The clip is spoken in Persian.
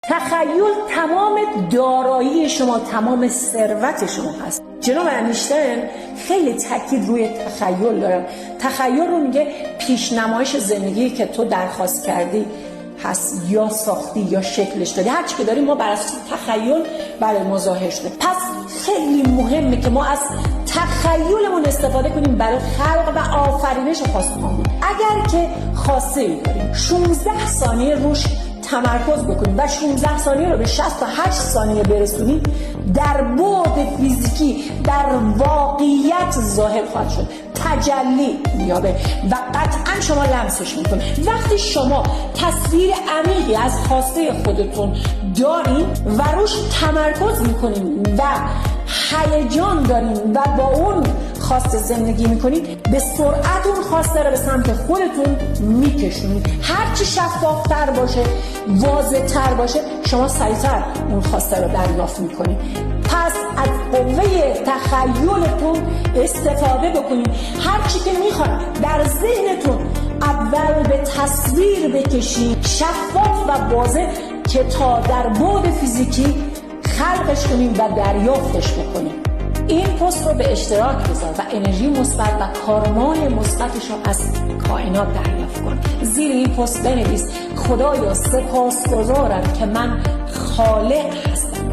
تخیل تمام دارایی شما، تمام ثروت شما هست. جناب انیشتین خیلی تاکید روی تخیل دارن. تخیل رو میگه پیشنمایش زندگی که تو درخواست کردی هست، یا ساختی یا شکلش دادی، هر چی که داریم ما بر اساس تخیل برای ما ظاهر شده. پس خیلی مهمه که ما از تخیلمون استفاده کنیم برای خلق و آفرینش خواستهامون. اگر که خواسته ای داریم 16 ثانیه روش تمرکز بکنیم و 16 ثانیه رو به 68 ثانیه برسونیم، در بعد فیزیکی در واقعیت ظاهر خواهد شد، تجلی میابه و قطعا شما لمسش میکنید. وقتی شما تصویر عمیقی از خواسته خودتون دارین و روش تمرکز میکنین و هیجان دارین و با اون خواسته زندگی میکنید، به سرعت اون خواسته رو به سمت خودتون میکشونید. هرچی شفافتر باشه، واضح‌تر باشه، شما سریعتر اون خواسته رو دریافت میکنید. پس از قوه تخیلتون استفاده بکنید. هرچی که میخواید در ذهنتون اول به تصویر بکشید، شفاف و واضح، که تا در بعد فیزیکی خلقش کنید و دریافتش بکنید. این پست رو به اشتراک بذار و انرژی مثبت و کارمان مثبتش رو از کائنات دریافت کن. زیر این پست بنویس: خدایا سپاسگزارم که من خالق هستم